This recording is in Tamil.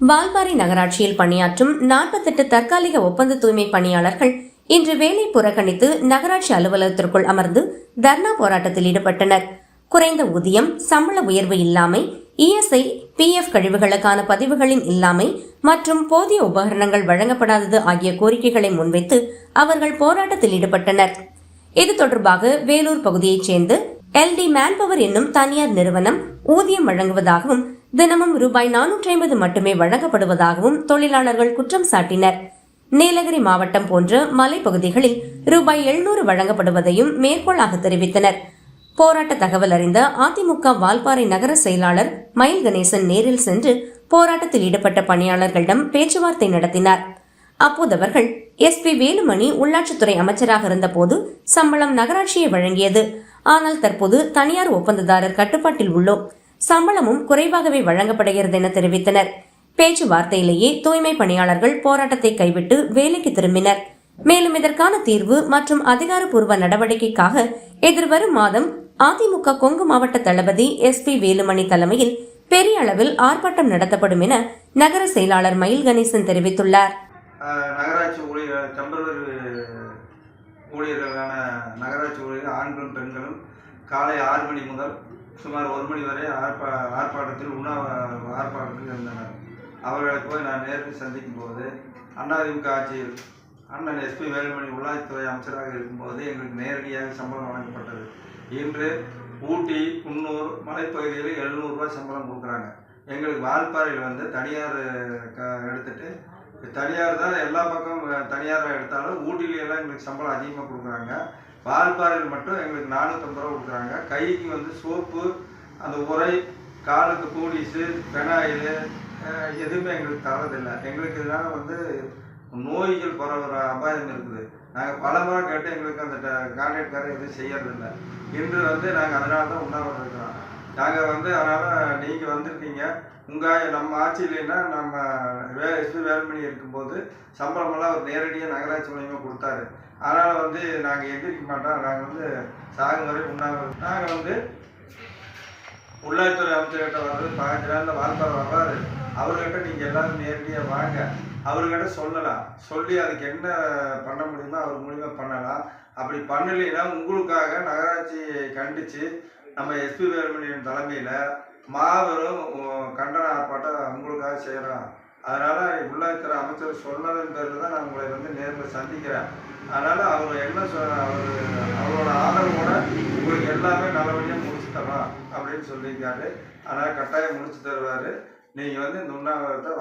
வால்பாறை நகராட்சியில் பணியாற்றும் 48 தற்காலிக ஒப்பந்த தூய்மை பணியாளர்கள் இன்று வேலை புறக்கணித்து நகராட்சி அலுவலகத்திற்குள் அமர்ந்து தர்ணா போராட்டத்தில் ஈடுபட்டனர். குறைந்த ஊதியம், சம்பள உயர்வு இல்லாமை, இஎஸ்ஐ, பிஎஃப் கழிவுகளுக்கான பதிவுகளின் இல்லாமை மற்றும் போதிய உபகரணங்கள் வழங்கப்படாதது ஆகிய கோரிக்கைகளை முன்வைத்து அவர்கள் போராட்டத்தில் ஈடுபட்டனர். இது தொடர்பாக வேலூர் பகுதியைச் சேர்ந்த எல்டி மேன்பவர் என்னும் தனியார் நிறுவனம் ஊதியம் வழங்குவதாகவும் தினமும் ரூபாய் 450 மட்டுமே வழங்கப்படுவதாகவும் தொழிலாளர்கள் குற்றம் சாட்டினர். நீலகிரி மாவட்டம் போன்ற மலைப்பகுதிகளில் ரூபாய் 700 வழங்கப்படுவதையும் மேற்கோளாக தெரிவித்தனர். போராட்ட தகவல் அறிந்த அதிமுக வால்பாறை நகர செயலாளர் மயில் கணேசன் நேரில் சென்று போராட்டத்தில் ஈடுபட்ட பணியாளர்களிடம் பேச்சுவார்த்தை நடத்தினார். அப்போது அவர்கள் எஸ்பி வேலுமணி உள்ளாட்சித்துறை அமைச்சராக இருந்தபோது சம்பளம் நகராட்சியை வழங்கியது. ஆனால் தற்போது தனியார் ஒப்பந்ததாரர் கட்டுப்பாட்டில் உள்ளோம், சம்பளமும் குறைவாகவே வழங்கப்படுகிறது என தெரிவித்தனர். பேச்சுவார்த்தையிலேயே தூய்மை பணியாளர்கள் போராட்டத்தை கைவிட்டு வேலைக்கு திரும்பினர். மேலும் இதற்கான தீர்வு மற்றும் அதிகாரப்பூர்வ நடவடிக்கைக்காக எதிர்வரும் மாதம் அதிமுக கொங்கு மாவட்ட தளபதி எஸ்பி வேலுமணி தலைமையில் பெரிய அளவில் ஆர்ப்பாட்டம் நடத்தப்படும் என நகர செயலாளர் மயில் கணேசன் தெரிவித்துள்ளார். நகராட்சி ஊழியர்களான நகராட்சி ஊழியர்கள் ஆண்களும் பெண்களும் காலை 6 மணி முதல் சுமார் 1 மணி வரை ஆர்ப்பாட்டத்தில் ஆர்ப்பாட்டத்தில் இருந்தனர். அவர்களை போய் நான் நேரில் சந்திக்கும் போது அதிமுக ஆட்சியில் அண்ணன் எஸ்பி வேலுமணி உள்ளாட்சித்துறை அமைச்சராக இருக்கும்போது எங்களுக்கு நேரடியாக சம்பளம் வழங்கப்பட்டது. இன்று ஊட்டி, குன்னூர் மலைப்பகுதியில் 700 ரூபாய் சம்பளம் கொடுக்குறாங்க. எங்களுக்கு வால்பாறையில் தனியார் எடுத்துட்டு தனியார் தான் எல்லா பக்கம் தனியாராக எடுத்தாலும் ஊட்டியிலாம் எங்களுக்கு சம்பளம் அதிகமாக கொடுக்குறாங்க. வால்பாறையில் மட்டும் எங்களுக்கு 450 ரூபா கொடுக்குறாங்க. கைக்கு சோப்பு, அந்த உரை, காலுக்கு கூடிஸு, பெனாயில் எதுவுமே எங்களுக்கு தரதில்லை. எங்களுக்கு இதனால் நோய்கள் பரவுற அபாயம் இருக்குது. நாங்கள் பல முறை கேட்டு எங்களுக்கு அந்த கான்ட்ராக்ட்காரர் எதுவும் செய்யறதில்லை. இன்று நாங்கள் அதனால தான் உண்ணாவிரதம் இருக்கிறோம். நாங்கள் அதனால் நீங்கள் வந்திருக்கீங்க, நம்ம ஆட்சி இல்லைன்னா நம்ம எஸ்பி வேலுமணி இருக்கும்போது சம்பளமெல்லாம் அவர் நேரடியாக நகராட்சி மூலியமாக கொடுத்தாரு. அதனால் நாங்கள் எதிர்க்க மாட்டோம். நாங்கள் சாகும் வரை உண்ணாவிரதம். நாங்கள் உள்ளாட்சித்துறை அமைச்சர்கிட்ட 15 நாளில் வால்பாறை வர்றாரு. அவர்கிட்ட நீங்கள் எல்லாரும் நேரடியாக வாங்க, அவர்கிட்ட சொல்லலாம். சொல்லி அதுக்கு என்ன பண்ண முடியுமோ அவர் மூலியமாக பண்ணலாம். அப்படி பண்ணலைன்னா உங்களுக்காக நகராட்சியை கண்டித்து நம்ம எஸ்பி வேலுமணியின் தலைமையில் மாபெரும் கண்டன ஆர்ப்பாட்டம் உங்களுக்காக செய்கிறோம். அதனால் உள்ளாட்சித்துறை அமைச்சர் சொன்னதன் பேரில் தான் நான் உங்களை நேரில் சந்திக்கிறேன். அதனால் அவர் என்ன அவரோட ஆதரவோட உங்களுக்கு எல்லாமே நல்லபடியாக முடிச்சு தரோம் அப்படின்னு சொல்லியிருக்காரு. அதனால் கட்டாயம் முடிச்சு தருவார். நீங்கள் இந்த உண்ணாவிரதத்தை